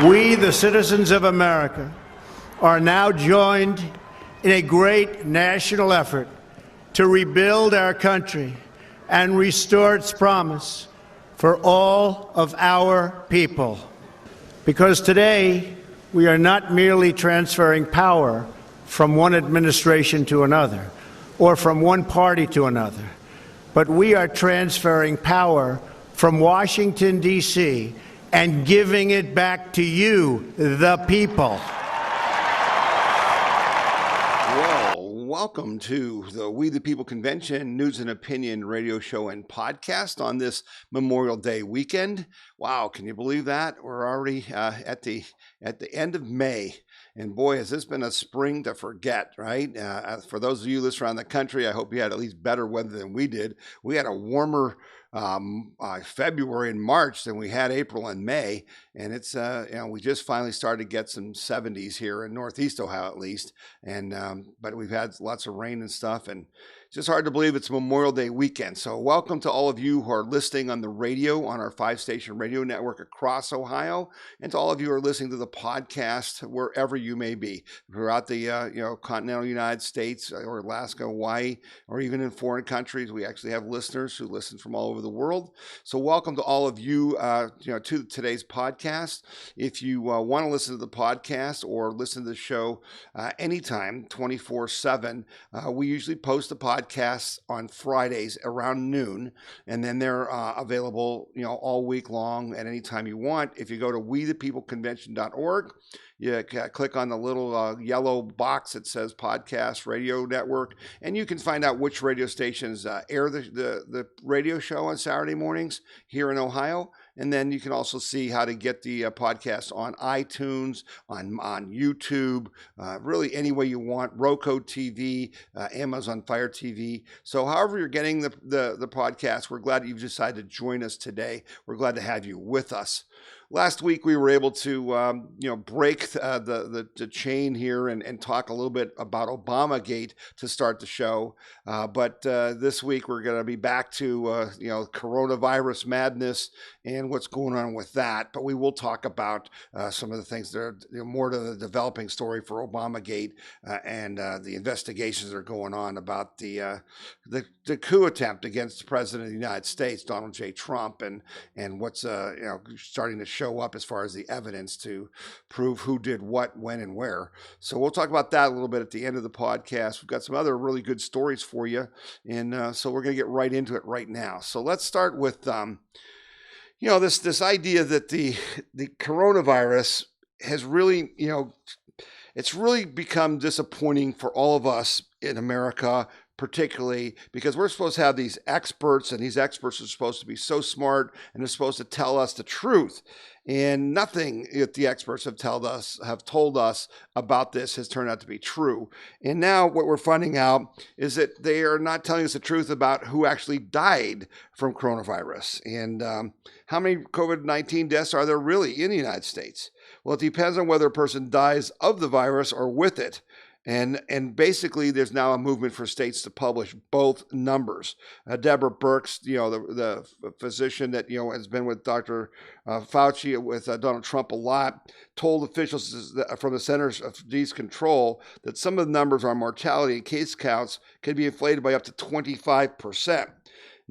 We, the citizens of America, are now joined in a great national effort to rebuild our country and restore its promise for all of our people. Because today, we are not merely transferring power from one administration to another or from one party to another, but we are transferring power from Washington, D.C., and giving it back to you, the people. Well, welcome to the We the People Convention News and Opinion radio show and podcast on this Memorial Day weekend. Wow, can you believe that? We're already at the end of May. And boy, has this been a spring to forget, right? For those of you listening around the country, I hope you had at least better weather than we did. We had a warmer February and March than we had April and May, and it's we just finally started to get some 70s here in Northeast Ohio at least, and but we've had lots of rain and stuff, and it's just hard to believe it's Memorial Day weekend. So welcome to all of you who are listening on the radio on our 5-station radio network across Ohio, and to all of you who are listening to the podcast wherever you may be throughout the continental United States or Alaska, Hawaii, or even in foreign countries. We actually have listeners who listen from all over the world. So welcome to all of you, to today's podcast. If you want to listen to the podcast or listen to the show anytime, 24/7, we usually post the podcasts on Fridays around noon, and then they're available, all week long at any time you want. If you go to wethepeopleconvention.org, you click on the little yellow box that says Podcast Radio Network, and you can find out which radio stations air the radio show on Saturday mornings here in Ohio. And then you can also see how to get the podcast on iTunes, on YouTube, really any way you want, Roku TV, Amazon Fire TV. So however you're getting the podcast, we're glad that you've decided to join us today. We're glad to have you with us. Last week, we were able to, break the chain here and talk a little bit about ObamaGate to start the show. But this week, we're going to be back to, coronavirus madness and what's going on with that. But we will talk about some of the things that are more to the developing story for ObamaGate and the investigations that are going on about the coup attempt against the President of the United States, Donald J. Trump, and what's starting to show up as far as the evidence to prove who did what, when, and where. So we'll talk about that a little bit at the end of the podcast. We've got some other really good stories for you, and so we're going to get right into it right now. So let's start with this idea that the coronavirus has really it's really become disappointing for all of us in America, particularly because we're supposed to have these experts, and these experts are supposed to be so smart, and they're supposed to tell us the truth. And nothing that the experts have told us about this has turned out to be true. And now what we're finding out is that they are not telling us the truth about who actually died from coronavirus. And how many COVID-19 deaths are there really in the United States? Well, it depends on whether a person dies of the virus or with it. And basically, there's now a movement for states to publish both numbers. Deborah Birx, the physician that has been with Dr. Fauci with Donald Trump a lot, told officials from the Centers of Disease Control that some of the numbers on mortality and case counts could be inflated by up to 25%.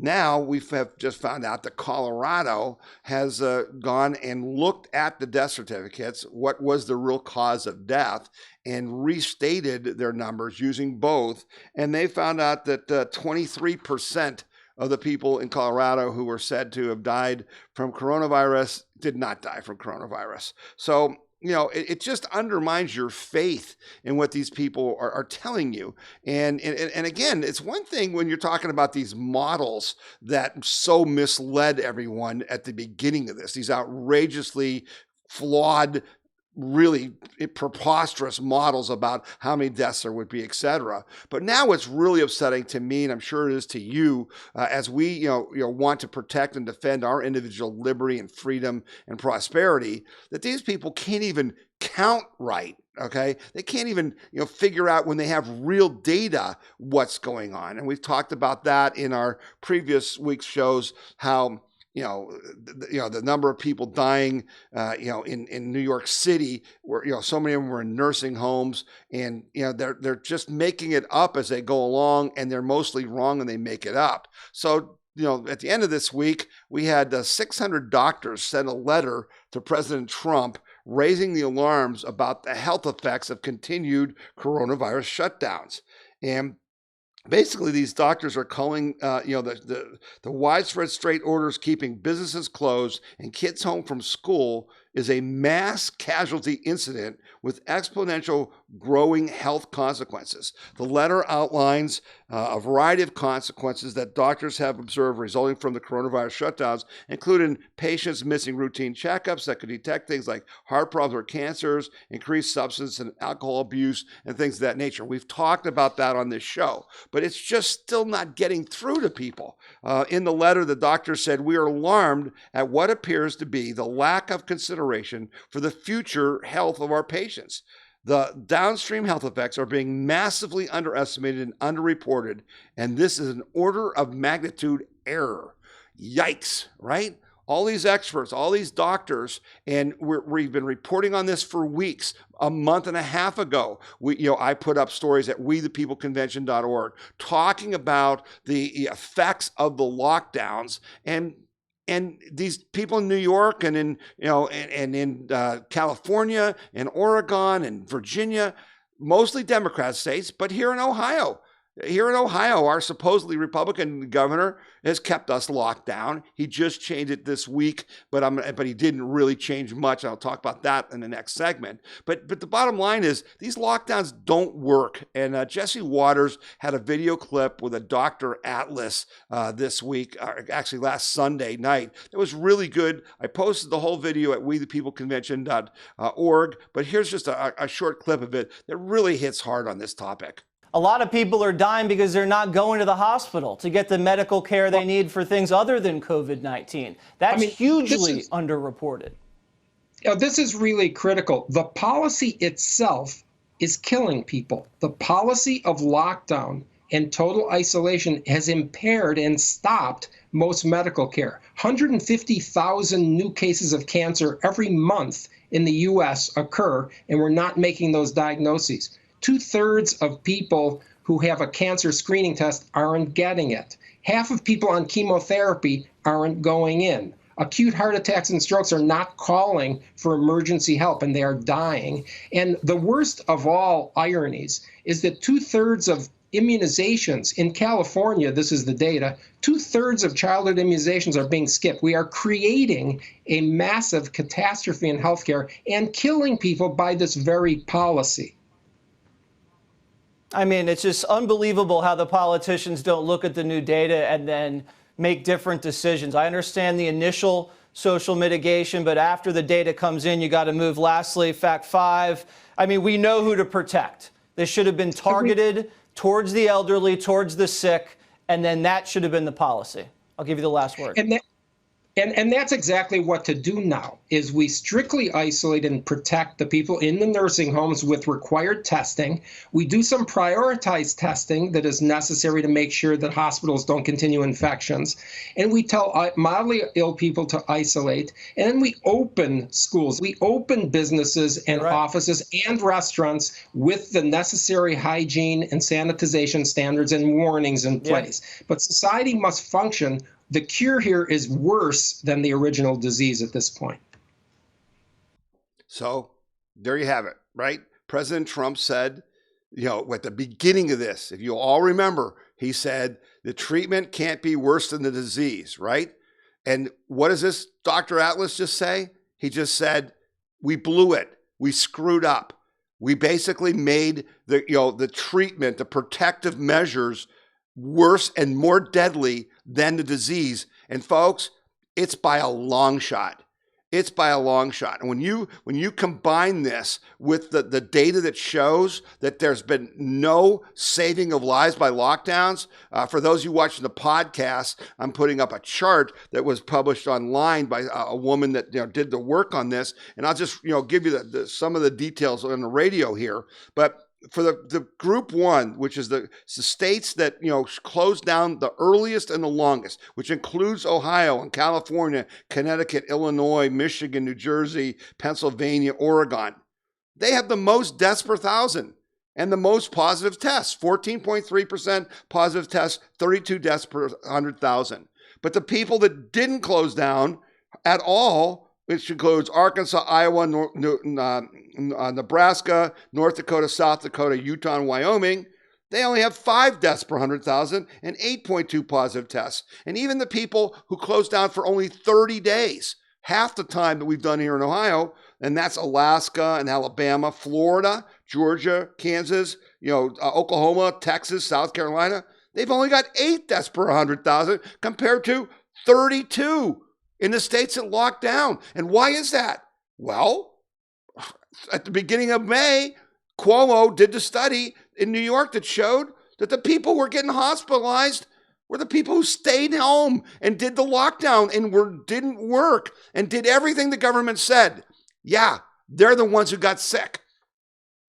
Now we have just found out that Colorado has gone and looked at the death certificates, what was the real cause of death, and restated their numbers using both. And they found out that 23% of the people in Colorado who were said to have died from coronavirus did not die from coronavirus. So it just undermines your faith in what these people are telling you. And again, it's one thing when you're talking about these models that so misled everyone at the beginning of this, these outrageously flawed, really preposterous models about how many deaths there would be, et cetera. But now what's really upsetting to me, and I'm sure it is to you, as we want to protect and defend our individual liberty and freedom and prosperity, that these people can't even count right. Okay, they can't even figure out when they have real data what's going on. And we've talked about that in our previous week's shows, how the number of people dying, in New York City, where, so many of them were in nursing homes, and, they're just making it up as they go along, and they're mostly wrong and they make it up. So, at the end of this week, we had 600 doctors send a letter to President Trump raising the alarms about the health effects of continued coronavirus shutdowns. And basically, these doctors are calling, the widespread straight orders keeping businesses closed and kids home from school is a mass casualty incident with exponential growing health consequences. The letter outlines a variety of consequences that doctors have observed resulting from the coronavirus shutdowns, including patients missing routine checkups that could detect things like heart problems or cancers, increased substance and alcohol abuse, and things of that nature. We've talked about that on this show, but it's just still not getting through to people. In the letter, the doctor said, "We are alarmed at what appears to be the lack of consideration for the future health of our patients. The downstream health effects are being massively underestimated and underreported, and this is an order of magnitude error." Yikes, right? All these experts, all these doctors, and we've been reporting on this for weeks. A month and a half ago, I put up stories at wethepeopleconvention.org talking about the effects of the lockdowns, and these people in New York and in California and Oregon and Virginia, mostly Democrat states, but here in Ohio, our supposedly Republican governor has kept us locked down. He just changed it this week, but he didn't really change much. I'll talk about that in the next segment. But the bottom line is these lockdowns don't work. And Jesse Waters had a video clip with a Dr. Atlas this week, actually last Sunday night. It was really good. I posted the whole video at wethepeopleconvention.org, but here's just a short clip of it that really hits hard on this topic. A lot of people are dying because they're not going to the hospital to get the medical care they need for things other than COVID-19. That's hugely underreported. This is really critical. The policy itself is killing people. The policy of lockdown and total isolation has impaired and stopped most medical care. 150,000 new cases of cancer every month in the U.S. occur, and we're not making those diagnoses. 2/3 of people who have a cancer screening test aren't getting it. Half of people on chemotherapy aren't going in. Acute heart attacks and strokes are not calling for emergency help, and they are dying. And the worst of all ironies is that 2/3 of immunizations in California, this is the data, 2/3 of childhood immunizations are being skipped. We are creating a massive catastrophe in healthcare and killing people by this very policy. I mean, it's just unbelievable how the politicians don't look at the new data and then make different decisions. I understand the initial social mitigation, but after the data comes in, you got to move. Lastly, fact 5, I mean, we know who to protect. This should have been targeted towards the elderly, towards the sick, and then that should have been the policy. I'll give you the last word. And that's exactly what to do now, is we strictly isolate and protect the people in the nursing homes with required testing. We do some prioritized testing that is necessary to make sure that hospitals don't continue infections. And we tell mildly ill people to isolate. And then we open schools. We open businesses and offices and restaurants with the necessary hygiene and sanitization standards and warnings in place. But society must function. The cure here is worse than the original disease at this point. So there you have it, right? President Trump said, at the beginning of this, if you all remember, he said the treatment can't be worse than the disease, right? And what does this Dr. Atlas just say? He just said, we blew it. We screwed up. We basically made the treatment, the protective measures worse and more deadly than the disease. And folks, it's by a long shot. It's by a long shot. And when you combine this with the data that shows that there's been no saving of lives by lockdowns, for those of you watching the podcast, I'm putting up a chart that was published online by a woman that did the work on this. And I'll just give you some of the details on the radio here. But for the group one, which is the states that, closed down the earliest and the longest, which includes Ohio and California, Connecticut, Illinois, Michigan, New Jersey, Pennsylvania, Oregon, they have the most deaths per thousand and the most positive tests, 14.3% positive tests, 32 deaths per 100,000. But the people that didn't close down at all, which includes Arkansas, Iowa, Nebraska, North Dakota, South Dakota, Utah, and Wyoming, they only have 5 deaths per 100,000 and 8.2 positive tests. And even the people who closed down for only 30 days, half the time that we've done here in Ohio, and that's Alaska and Alabama, Florida, Georgia, Kansas, Oklahoma, Texas, South Carolina, they've only got 8 deaths per 100,000 compared to 32 in the states that locked down. And why is that? Well, at the beginning of May, Cuomo did the study in New York that showed that the people who were getting hospitalized were the people who stayed home and did the lockdown and didn't work and did everything the government said. Yeah, they're the ones who got sick.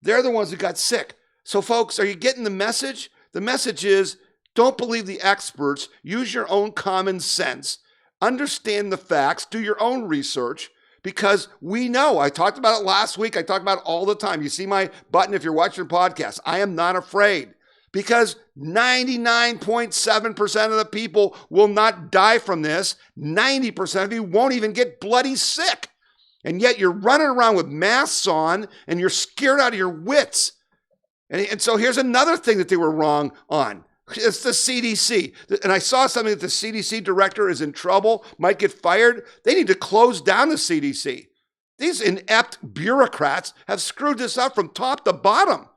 They're the ones who got sick. So folks, are you getting the message? The message is, don't believe the experts. Use your own common sense. Understand the facts. Do your own research, because we know. I talked about it last week. I talk about it all the time. You see my button if you're watching the podcast. I am not afraid, because 99.7% of the people will not die from this. 90% of you won't even get bloody sick. And yet you're running around with masks on and you're scared out of your wits. And so here's another thing that they were wrong on. It's the CDC. And I saw something that the CDC director is in trouble, might get fired. They need to close down the CDC. These inept bureaucrats have screwed this up from top to bottom.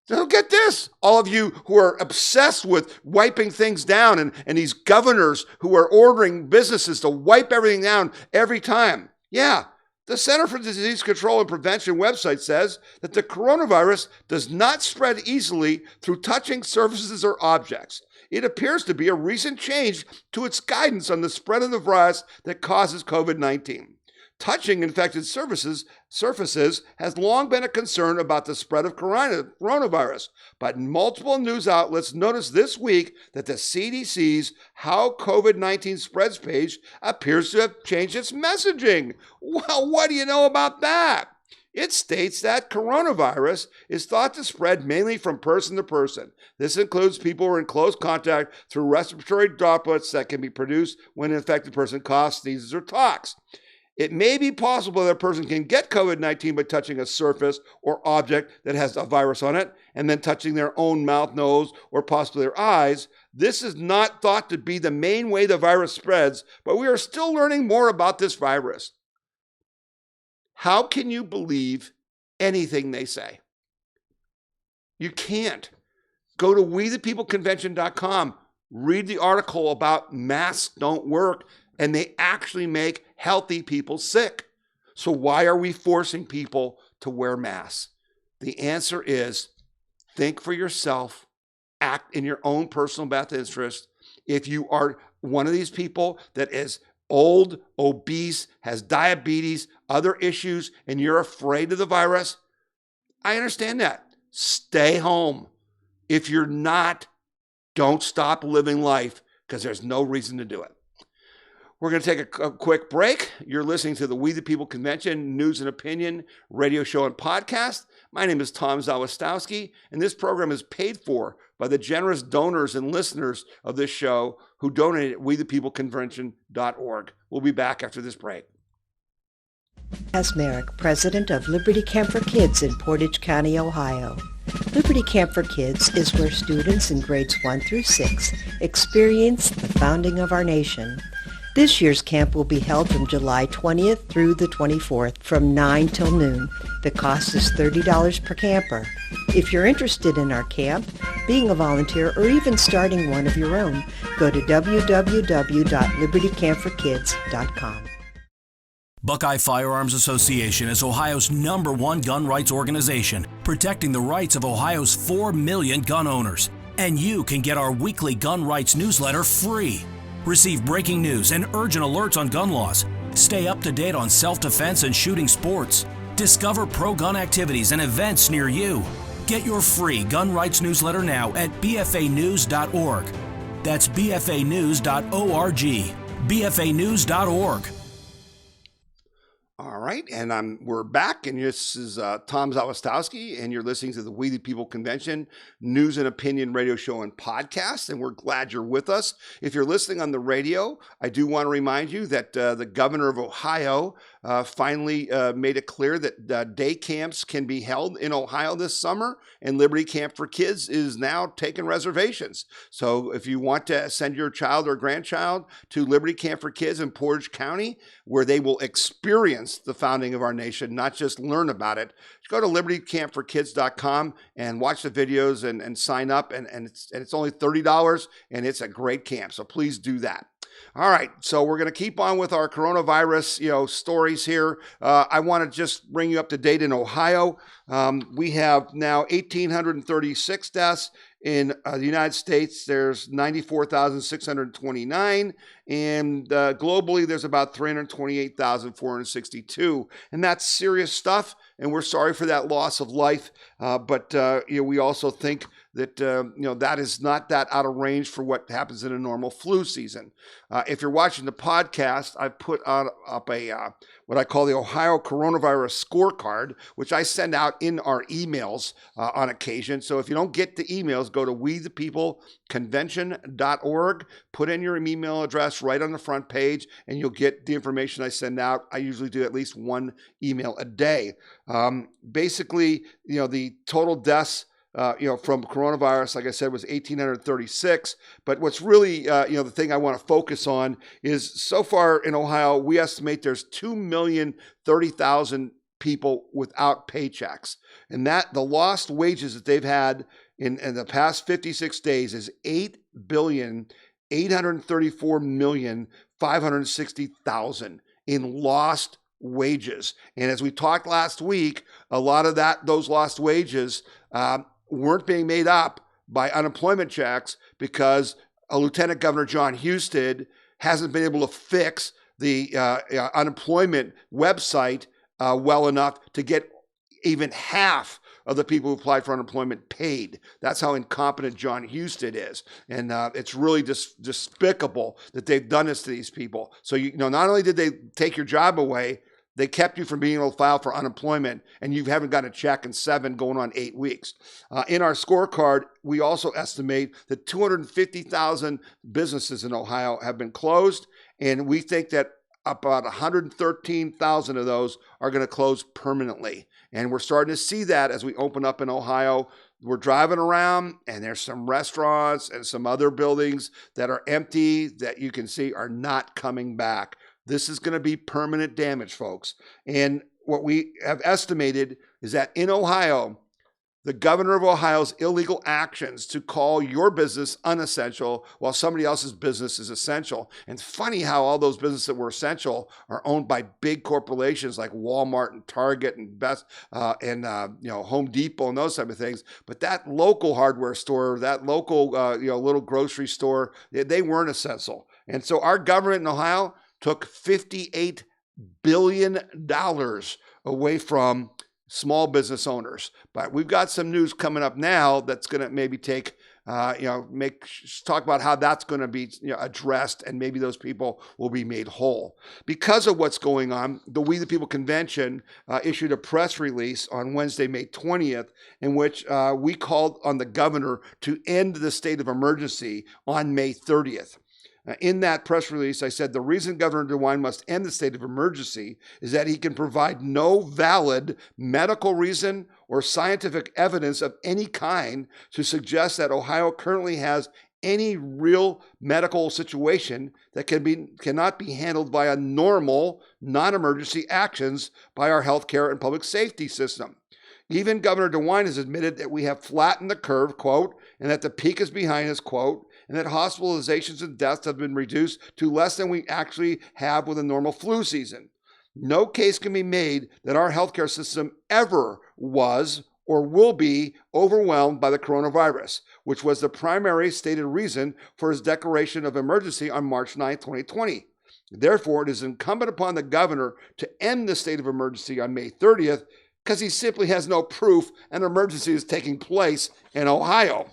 So get this, all of you who are obsessed with wiping things down and these governors who are ordering businesses to wipe everything down every time. Yeah, the Center for Disease Control and Prevention website says that the coronavirus does not spread easily through touching surfaces or objects. It appears to be a recent change to its guidance on the spread of the virus that causes COVID-19. Touching infected surfaces has long been a concern about the spread of coronavirus, but multiple news outlets noticed this week that the CDC's How COVID-19 Spreads page appears to have changed its messaging. Well, what do you know about that? It states that coronavirus is thought to spread mainly from person to person. This includes people who are in close contact through respiratory droplets that can be produced when an infected person coughs, sneezes, or talks. It may be possible that a person can get COVID-19 by touching a surface or object that has a virus on it and then touching their own mouth, nose, or possibly their eyes. This is not thought to be the main way the virus spreads, but we are still learning more about this virus. How can you believe anything they say? You can't. Go to WeThePeopleConvention.com, read the article about masks don't work, and they actually make healthy people sick. So why are we forcing people to wear masks? The answer is, think for yourself, act in your own personal best interest. If you are one of these people that is old, obese, has diabetes, other issues, and you're afraid of the virus, I understand that. Stay home. If you're not, don't stop living life, because there's no reason to do it. We're going to take a quick break. You're listening to the We the People Convention News and Opinion radio show and podcast. My name is Tom Zawistowski, and this program is paid for by the generous donors and listeners of this show who donate at WeThePeopleConvention.org. We'll be back after this break. As Merrick, president of Liberty Camp for Kids in Portage County, Ohio. Liberty Camp for Kids is where students in grades 1 through 6 experience the founding of our nation. This year's camp will be held from July 20th through the 24th from 9 till noon. The cost is $30 per camper. If you're interested in our camp, being a volunteer, or even starting one of your own, go to www.libertycampforkids.com. Buckeye Firearms Association is Ohio's #1 gun rights organization, protecting the rights of Ohio's 4 million gun owners. And you can get our weekly gun rights newsletter free. Receive breaking news and urgent alerts on gun laws. Stay up to date on self-defense and shooting sports. Discover pro-gun activities and events near you. Get your free gun rights newsletter now at bfanews.org. That's bfanews.org. bfanews.org. All right, and we're back, and this is Tom Zawistowski, and you're listening to the We the People Convention News and Opinion Radio Show and Podcast, and we're glad you're with us. If you're listening on the radio, I do want to remind you that the governor of Ohio finally made it clear that day camps can be held in Ohio this summer, and Liberty Camp for Kids is now taking reservations. So if you want to send your child or grandchild to Liberty Camp for Kids in Portage County, where they will experience the founding of our nation, not just learn about it, go to libertycampforkids.com and watch the videos and sign up. And it's only $30, and it's a great camp. So please do that. All right, so we're going to keep on with our coronavirus, stories here. I want to just bring you up to date in Ohio. We have now 1,836 deaths. In the United States, there's 94,629, and globally, there's about 328,462, and that's serious stuff, and we're sorry for that loss of life, but we also think that that is not that out of range for what happens in a normal flu season. If you're watching the podcast, I've put up a what I call the Ohio Coronavirus Scorecard, which I send out in our emails on occasion. So if you don't get the emails, go to wethepeopleconvention.org, put in your email address right on the front page, and you'll get the information I send out. I usually do at least one email a day. Basically, the total deaths from coronavirus, like I said, was 1,836. But what's really, the thing I want to focus on is so far in Ohio, we estimate there's 2,030,000 people without paychecks. And that the lost wages that they've had in the past 56 days is $8,834,560,000 in lost wages. And as we talked last week, a lot of those lost wages weren't being made up by unemployment checks because Lieutenant Governor John Husted hasn't been able to fix the unemployment website well enough to get even half of the people who applied for unemployment paid. That's how incompetent John Husted is. And it's really despicable that they've done this to these people. So, not only did they take your job away, they kept you from being able to file for unemployment, and you haven't got a check in 7 going on 8 weeks. In our scorecard, we also estimate that 250,000 businesses in Ohio have been closed, and we think that about 113,000 of those are going to close permanently. And we're starting to see that as we open up in Ohio. We're driving around, and there's some restaurants and some other buildings that are empty that you can see are not coming back. This is going to be permanent damage, folks. And what we have estimated is that in Ohio, the governor of Ohio's illegal actions to call your business unessential while somebody else's business is essential. And it's funny how all those businesses that were essential are owned by big corporations like Walmart and Target and Best and Home Depot and those type of things. But that local hardware store, that local little grocery store, they weren't essential. And so our government in Ohio took $58 billion away from small business owners. But we've got some news coming up now that's going to maybe take, talk about how that's going to be addressed, and maybe those people will be made whole. Because of what's going on, the We the People Convention issued a press release on Wednesday, May 20th, in which we called on the governor to end the state of emergency on May 30th. In that press release, I said the reason Governor DeWine must end the state of emergency is that he can provide no valid medical reason or scientific evidence of any kind to suggest that Ohio currently has any real medical situation that cannot be handled via normal, non-emergency actions by our healthcare and public safety system. Even Governor DeWine has admitted that we have flattened the curve, quote, and that the peak is behind us, quote, and that hospitalizations and deaths have been reduced to less than we actually have with a normal flu season. No case can be made that our healthcare system ever was or will be overwhelmed by the coronavirus, which was the primary stated reason for his declaration of emergency on March 9, 2020. Therefore, it is incumbent upon the governor to end the state of emergency on May 30th because he simply has no proof an emergency is taking place in Ohio.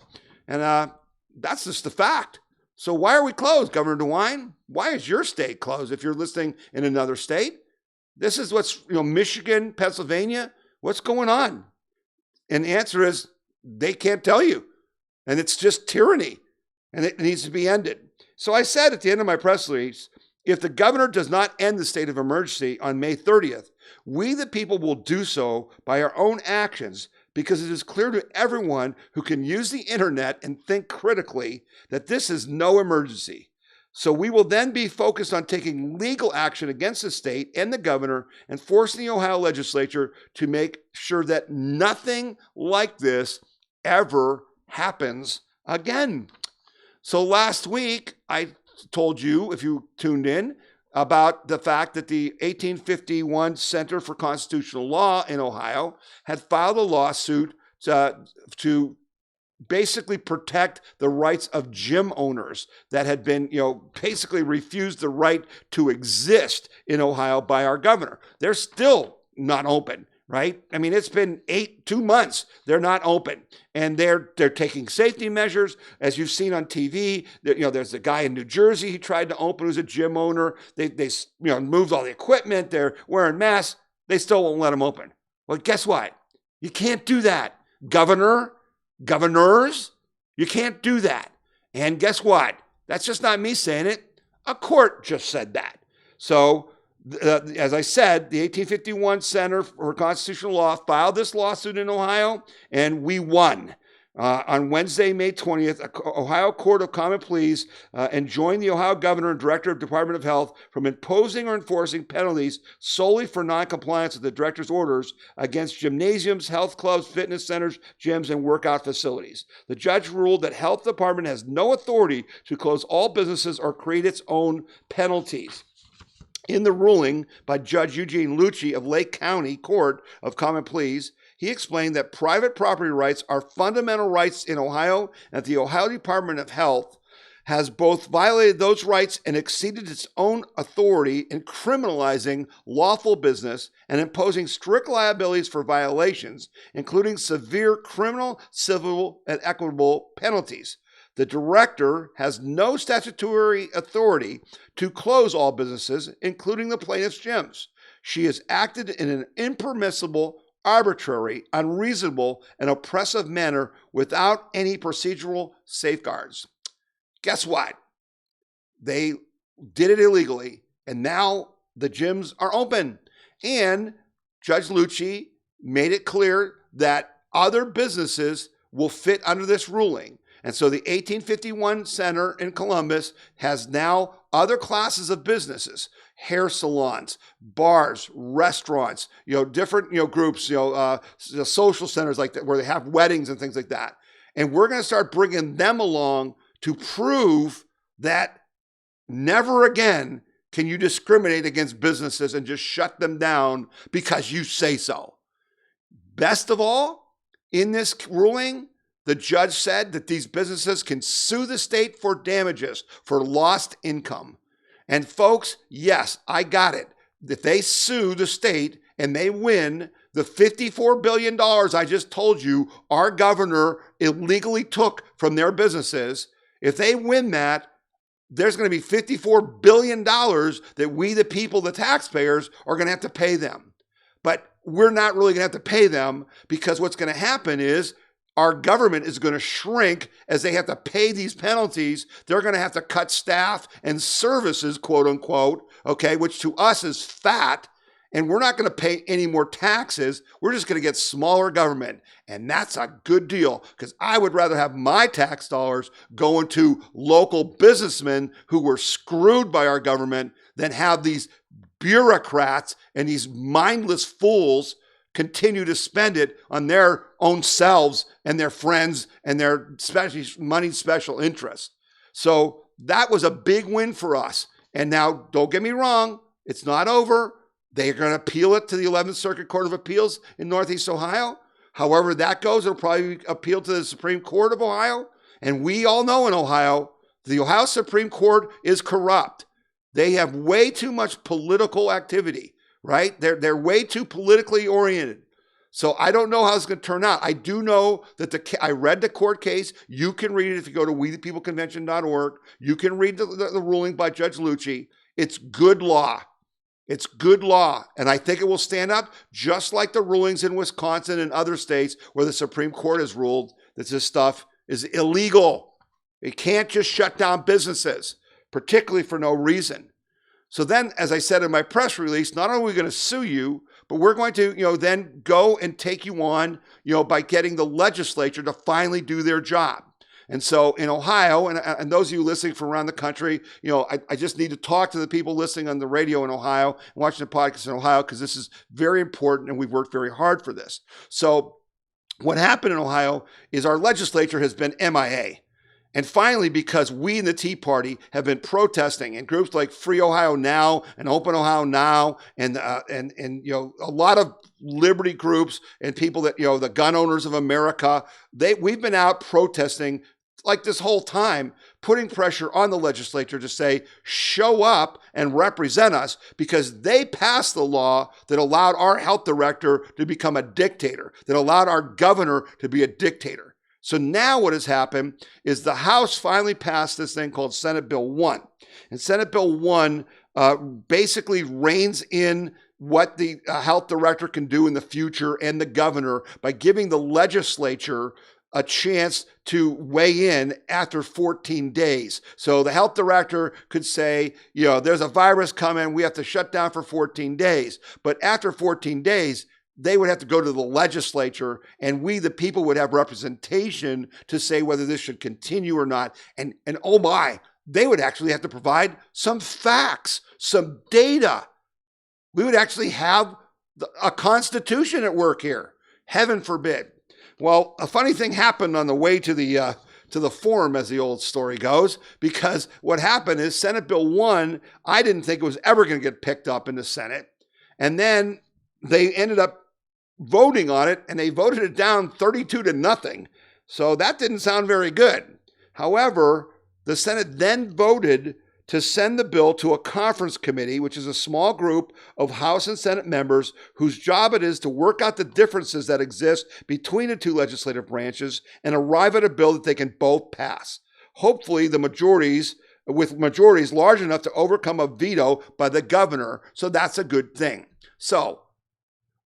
And that's just the fact. So why are we closed, Governor DeWine? Why is your state closed if you're listening in another state? This is what's, Michigan, Pennsylvania, what's going on? And the answer is they can't tell you. And it's just tyranny. And it needs to be ended. So I said at the end of my press release, if the governor does not end the state of emergency on May 30th, we the people will do so by our own actions, because it is clear to everyone who can use the internet and think critically that this is no emergency. So we will then be focused on taking legal action against the state and the governor and forcing the Ohio legislature to make sure that nothing like this ever happens again. So last week, I told you, if you tuned in, about the fact that the 1851 Center for Constitutional Law in Ohio had filed a lawsuit to basically protect the rights of gym owners that had been, basically refused the right to exist in Ohio by our governor. They're still not open, right? I mean, it's been 2 months. They're not open, and they're taking safety measures, as you've seen on TV. There's a guy in New Jersey he tried to open who's a gym owner. They moved all the equipment. They're wearing masks. They still won't let them open. Well, guess what? You can't do that, governors. You can't do that. And guess what? That's just not me saying it. A court just said that. So, as I said, the 1851 Center for Constitutional Law filed this lawsuit in Ohio, and we won. On Wednesday, May 20th, Ohio Court of Common Pleas enjoined the Ohio Governor and Director of Department of Health from imposing or enforcing penalties solely for noncompliance with the Director's orders against gymnasiums, health clubs, fitness centers, gyms, and workout facilities. The judge ruled that Health Department has no authority to close all businesses or create its own penalties. In the ruling by Judge Eugene Lucci of Lake County Court of Common Pleas, he explained that private property rights are fundamental rights in Ohio, and that the Ohio Department of Health has both violated those rights and exceeded its own authority in criminalizing lawful business and imposing strict liabilities for violations, including severe criminal, civil, and equitable penalties. The director has no statutory authority to close all businesses, including the plaintiff's gyms. She has acted in an impermissible, arbitrary, unreasonable, and oppressive manner without any procedural safeguards. Guess what? They did it illegally, and now the gyms are open. And Judge Lucci made it clear that other businesses will fit under this ruling. And so the 1851 Center in Columbus has now other classes of businesses: hair salons, bars, restaurants, different, groups, social centers like that, where they have weddings and things like that. And we're going to start bringing them along to prove that never again can you discriminate against businesses and just shut them down because you say so. Best of all, in this ruling, the judge said that these businesses can sue the state for damages for lost income. And folks, yes, I got it. If they sue the state and they win, the $54 billion I just told you our governor illegally took from their businesses, if they win that, there's going to be $54 billion that we, the people, the taxpayers, are going to have to pay them. But we're not really going to have to pay them, because what's going to happen is our government is going to shrink as they have to pay these penalties. They're going to have to cut staff and services, quote unquote, which to us is fat. And we're not going to pay any more taxes. We're just going to get smaller government. And that's a good deal, because I would rather have my tax dollars going to local businessmen who were screwed by our government than have these bureaucrats and these mindless fools continue to spend it on their own selves and their friends and their money special interests. So that was a big win for us. And now, don't get me wrong, it's not over. They're going to appeal it to the 11th Circuit Court of Appeals in Northeast Ohio. However that goes, it'll probably appeal to the Supreme Court of Ohio. And we all know in Ohio, the Ohio Supreme Court is corrupt. They have way too much political activity, right? They're way too politically oriented. So I don't know how it's going to turn out. I do know that I read the court case. You can read it if you go to wethepeopleconvention.org. You can read the ruling by Judge Lucci. It's good law. It's good law. And I think it will stand up just like the rulings in Wisconsin and other states where the Supreme Court has ruled that this stuff is illegal. It can't just shut down businesses, particularly for no reason. So then, as I said in my press release, not only are we going to sue you, but we're going to, then go and take you on, by getting the legislature to finally do their job. And so in Ohio, and those of you listening from around the country, I just need to talk to the people listening on the radio in Ohio and watching the podcast in Ohio, because this is very important and we've worked very hard for this. So what happened in Ohio is our legislature has been MIA. And finally, because we in the Tea Party have been protesting, and groups like Free Ohio Now and Open Ohio Now, and a lot of liberty groups and people that the Gun Owners of America, we've been out protesting like this whole time, putting pressure on the legislature to say, show up and represent us, because they passed the law that allowed our health director to become a dictator, that allowed our governor to be a dictator. So now what has happened is the House finally passed this thing called Senate Bill 1. And Senate Bill 1 basically reins in what the health director can do in the future and the governor by giving the legislature a chance to weigh in after 14 days. So the health director could say, there's a virus coming, we have to shut down for 14 days. But after 14 days, they would have to go to the legislature, and we, the people, would have representation to say whether this should continue or not. And oh my, they would actually have to provide some facts, some data. We would actually have a constitution at work here. Heaven forbid. Well, a funny thing happened on the way to the forum, as the old story goes, because what happened is Senate Bill 1, I didn't think it was ever going to get picked up in the Senate. And then they ended up voting on it, and they voted it down 32-0. So that didn't sound very good. However, the Senate then voted to send the bill to a conference committee, which is a small group of House and Senate members whose job it is to work out the differences that exist between the two legislative branches and arrive at a bill that they can both pass. Hopefully, with majorities large enough to overcome a veto by the governor. So that's a good thing. So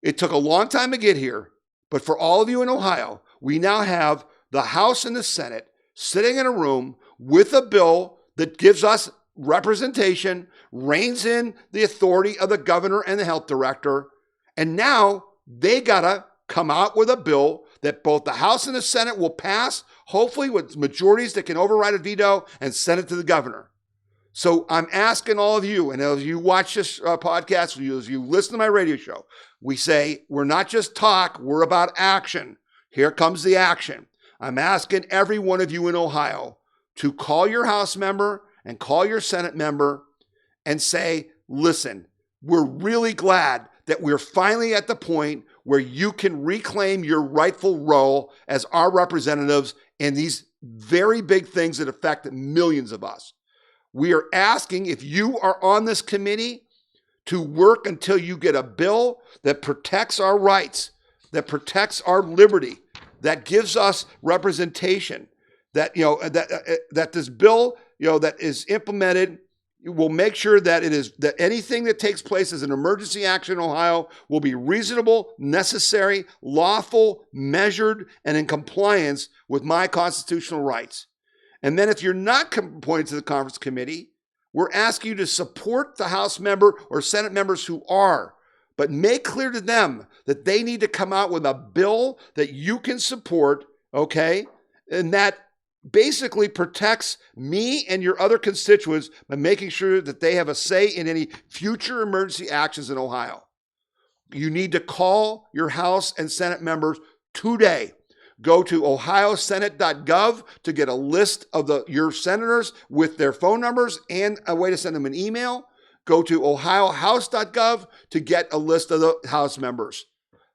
it took a long time to get here, but for all of you in Ohio, we now have the House and the Senate sitting in a room with a bill that gives us representation, reins in the authority of the governor and the health director, and now they gotta come out with a bill that both the House and the Senate will pass, hopefully with majorities that can override a veto, and send it to the governor. So I'm asking all of you, and as you watch this podcast, as you listen to my radio show, we say we're not just talk, we're about action. Here comes the action. I'm asking every one of you in Ohio to call your House member and call your Senate member and say, listen, we're really glad that we're finally at the point where you can reclaim your rightful role as our representatives in these very big things that affect millions of us. We are asking, if you are on this committee, to work until you get a bill that protects our rights, that protects our liberty, that gives us representation, that this bill that is implemented will make sure that that anything that takes place as an emergency action in Ohio will be reasonable, necessary, lawful, measured, and in compliance with my constitutional rights. And then if you're not appointed to the conference committee, we're asking you to support the House member or Senate members who are, but make clear to them that they need to come out with a bill that you can support, okay? And that basically protects me and your other constituents by making sure that they have a say in any future emergency actions in Ohio. You need to call your House and Senate members today. Go to ohiosenate.gov to get a list of your senators with their phone numbers and a way to send them an email. Go to ohiohouse.gov to get a list of the House members.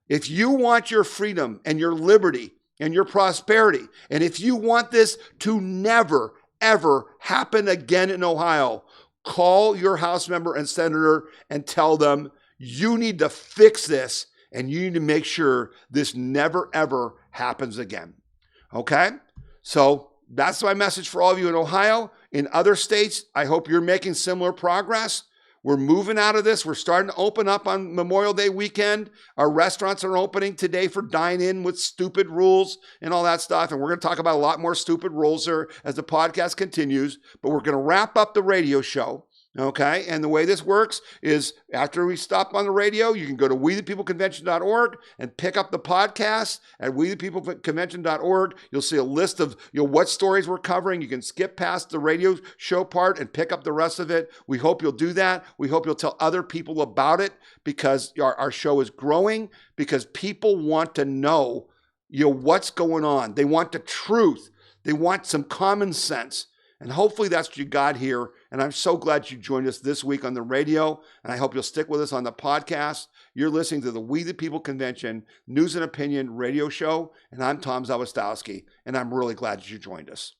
If you want your freedom and your liberty and your prosperity, and if you want this to never, ever happen again in Ohio, call your House member and senator and tell them you need to fix this And you need to make sure this never, ever happens again. Okay? So that's my message for all of you in Ohio. In other states, I hope you're making similar progress. We're moving out of this. We're starting to open up on Memorial Day weekend. Our restaurants are opening today for dine-in with stupid rules and all that stuff. And we're going to talk about a lot more stupid rules there as the podcast continues. But we're going to wrap up the radio show. Okay, and the way this works is after we stop on the radio, you can go to wethepeopleconvention.org and pick up the podcast at wethepeopleconvention.org. You'll see a list of what stories we're covering. You can skip past the radio show part and pick up the rest of it. We hope you'll do that. We hope you'll tell other people about it because our show is growing, because people want to know what's going on. They want the truth. They want some common sense. And hopefully that's what you got here. And I'm so glad you joined us this week on the radio. And I hope you'll stick with us on the podcast. You're listening to the We the People Convention News and Opinion radio show. And I'm Tom Zawistowski. And I'm really glad that you joined us.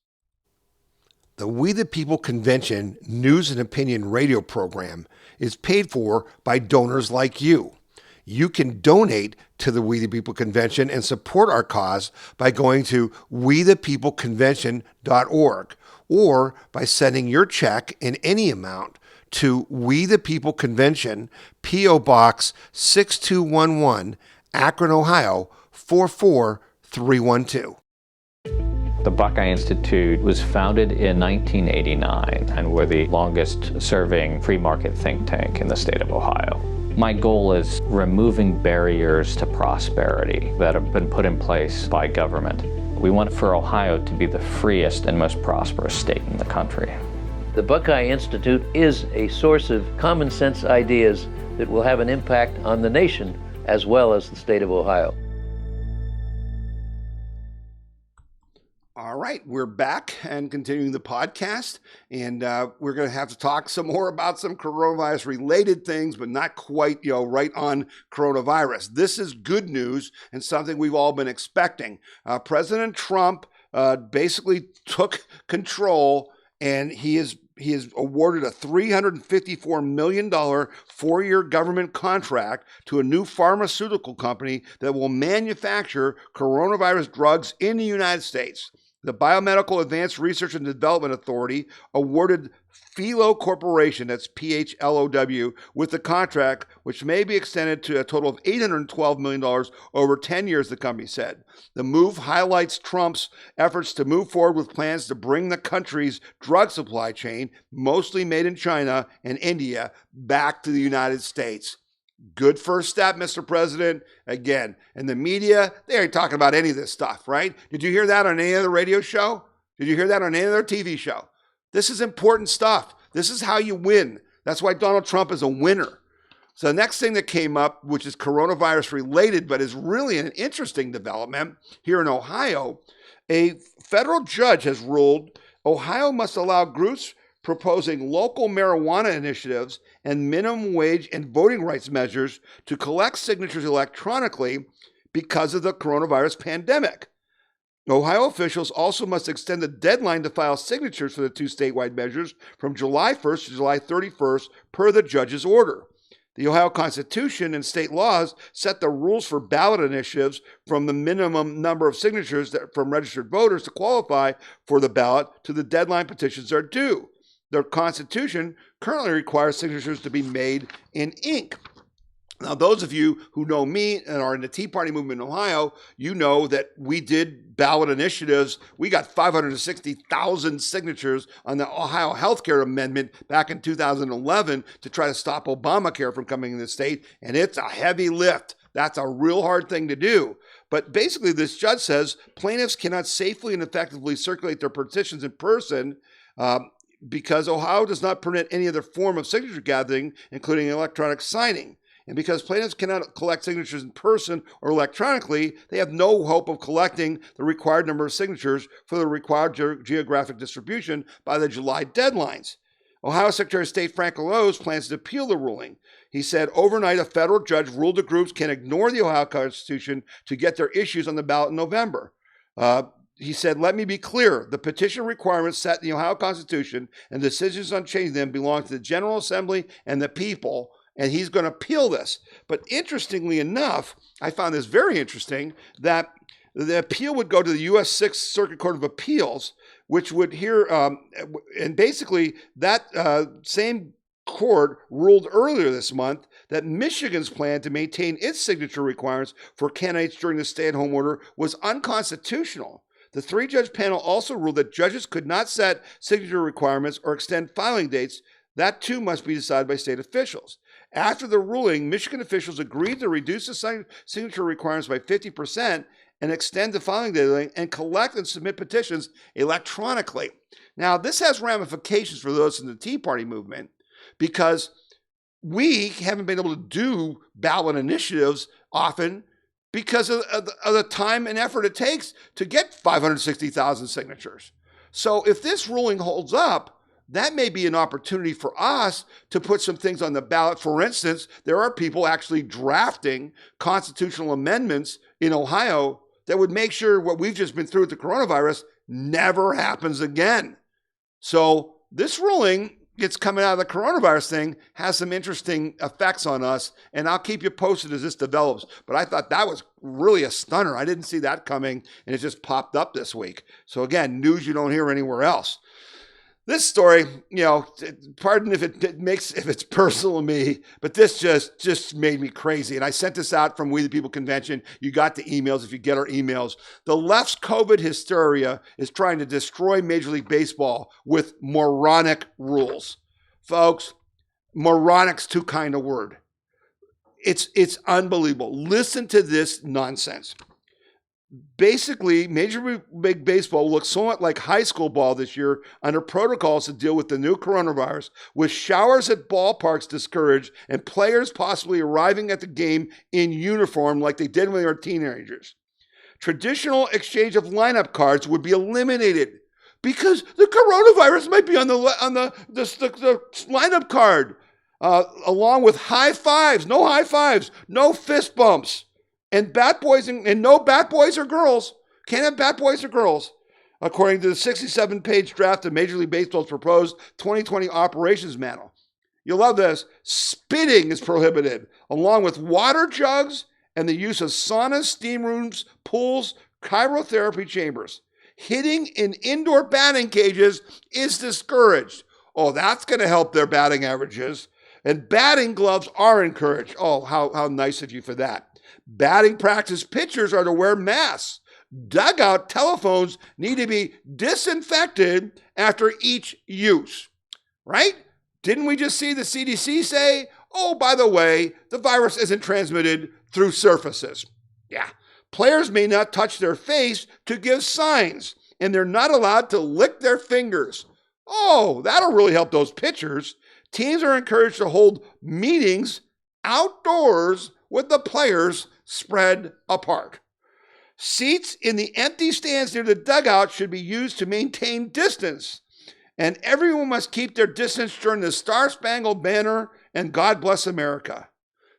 The We the People Convention News and Opinion radio program is paid for by donors like you. You can donate to the We the People Convention and support our cause by going to wethepeopleconvention.org. or by sending your check in any amount to We the People Convention, P.O. Box 6211, Akron, Ohio 44312. The Buckeye Institute was founded in 1989, and we're the longest-serving free market think tank in the state of Ohio. My goal is removing barriers to prosperity that have been put in place by government. We want for Ohio to be the freest and most prosperous state in the country. The Buckeye Institute is a source of common sense ideas that will have an impact on the nation as well as the state of Ohio. All right, we're back and continuing the podcast, and we're going to have to talk some more about some coronavirus-related things, but not quite, right on coronavirus. This is good news and something we've all been expecting. President Trump basically took control, and he has awarded a $354 million four-year government contract to a new pharmaceutical company that will manufacture coronavirus drugs in the United States. The Biomedical Advanced Research and Development Authority awarded Philo Corporation, that's PHLOW, with the contract, which may be extended to a total of $812 million over 10 years, the company said. The move highlights Trump's efforts to move forward with plans to bring the country's drug supply chain, mostly made in China and India, back to the United States. Good first step, Mr. President. Again, in the media, they ain't talking about any of this stuff, right? Did you hear that on any other radio show? Did you hear that on any other TV show? This is important stuff. This is how you win. That's why Donald Trump is a winner. So the next thing that came up, which is coronavirus related, but is really an interesting development here in Ohio, a federal judge has ruled Ohio must allow groups proposing local marijuana initiatives and minimum wage and voting rights measures to collect signatures electronically because of the coronavirus pandemic. Ohio officials also must extend the deadline to file signatures for the two statewide measures from July 1st to July 31st per the judge's order. The Ohio Constitution and state laws set the rules for ballot initiatives from the minimum number of signatures from registered voters to qualify for the ballot to the deadline petitions are due. The Constitution currently requires signatures to be made in ink. Now, those of you who know me and are in the Tea Party movement in Ohio, you know that we did ballot initiatives. We got 560,000 signatures on the Ohio Healthcare Amendment back in 2011 to try to stop Obamacare from coming in the state, and it's a heavy lift. That's a real hard thing to do. But basically, this judge says plaintiffs cannot safely and effectively circulate their petitions in person because Ohio does not permit any other form of signature gathering, including electronic signing. And because plaintiffs cannot collect signatures in person or electronically, they have no hope of collecting the required number of signatures for the required geographic distribution by the July deadlines. Ohio Secretary of State Frank LaRose plans to appeal the ruling. He said overnight a federal judge ruled the groups can ignore the Ohio Constitution to get their issues on the ballot in November. He said, let me be clear, the petition requirements set in the Ohio Constitution and decisions on changing them belong to the General Assembly and the people, and he's going to appeal this. But interestingly enough, I found this very interesting, that the appeal would go to the U.S. Sixth Circuit Court of Appeals, which would hear, and basically that same court ruled earlier this month that Michigan's plan to maintain its signature requirements for candidates during the stay-at-home order was unconstitutional. The three-judge panel also ruled that judges could not set signature requirements or extend filing dates. That too must be decided by state officials. After the ruling, Michigan officials agreed to reduce the signature requirements by 50% and extend the filing deadline and collect and submit petitions electronically. Now, this has ramifications for those in the Tea Party movement, because we haven't been able to do ballot initiatives often because of the time and effort it takes to get 560,000 signatures. So if this ruling holds up, that may be an opportunity for us to put some things on the ballot. For instance, there are people actually drafting constitutional amendments in Ohio that would make sure what we've just been through with the coronavirus never happens again. So this ruling, it's coming out of the coronavirus thing, has some interesting effects on us, and I'll keep you posted as this develops. But I thought that was really a stunner. I didn't see that coming, and it just popped up this week. So again, news you don't hear anywhere else. This story, pardon if it's personal to me, but this just made me crazy. And I sent this out from We the People Convention. You got the emails if you get our emails. The left's COVID hysteria is trying to destroy Major League Baseball with moronic rules. Folks, moronic's too kind a word. It's unbelievable. Listen to this nonsense. Basically, Major League Baseball looks somewhat like high school ball this year under protocols to deal with the new coronavirus, with showers at ballparks discouraged and players possibly arriving at the game in uniform like they did when they were teenagers. Traditional exchange of lineup cards would be eliminated because the coronavirus might be on the lineup card, along with high fives, no fist bumps. And no bat boys or girls. Can't have bat boys or girls. According to the 67-page draft of Major League Baseball's proposed 2020 operations manual. You'll love this. Spitting is prohibited, along with water jugs and the use of saunas, steam rooms, pools, cryotherapy chambers. Hitting in indoor batting cages is discouraged. Oh, that's going to help their batting averages. And batting gloves are encouraged. Oh, how nice of you for that. Batting practice pitchers are to wear masks. Dugout telephones need to be disinfected after each use. Right? Didn't we just see the CDC say, oh, by the way, the virus isn't transmitted through surfaces? Yeah. Players may not touch their face to give signs, and they're not allowed to lick their fingers. Oh, that'll really help those pitchers. Teams are encouraged to hold meetings outdoors with the players spread apart. Seats in the empty stands near the dugout should be used to maintain distance, and everyone must keep their distance during the Star-Spangled Banner and God Bless America.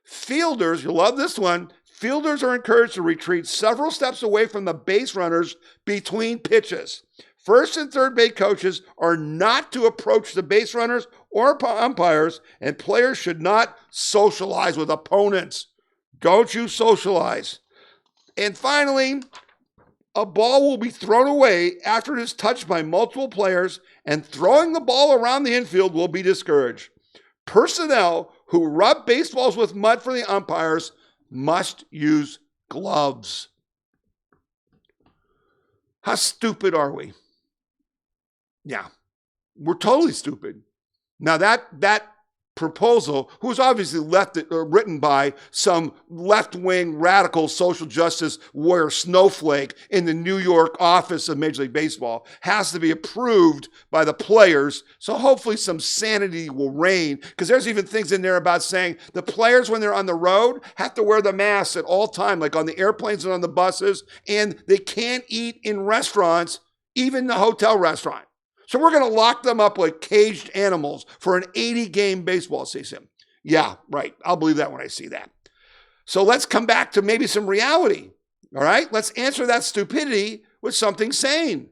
Fielders, you'll love this one, fielders are encouraged to retreat several steps away from the base runners between pitches. First and third base coaches are not to approach the base runners or umpires, and players should not socialize with opponents. Don't you socialize. And finally, a ball will be thrown away after it is touched by multiple players, and throwing the ball around the infield will be discouraged. Personnel who rub baseballs with mud for the umpires must use gloves. How stupid are we? Yeah, we're totally stupid. Now that proposal, who was obviously written by some left-wing radical social justice warrior snowflake in the New York office of Major League Baseball, has to be approved by the players. So hopefully some sanity will reign, because there's even things in there about saying the players, when they're on the road, have to wear the masks at all time, like on the airplanes and on the buses, and they can't eat in restaurants, even the hotel restaurant. So we're going to lock them up like caged animals for an 80-game baseball season. Yeah, right. I'll believe that when I see that. So let's come back to maybe some reality. All right? Let's answer that stupidity with something sane.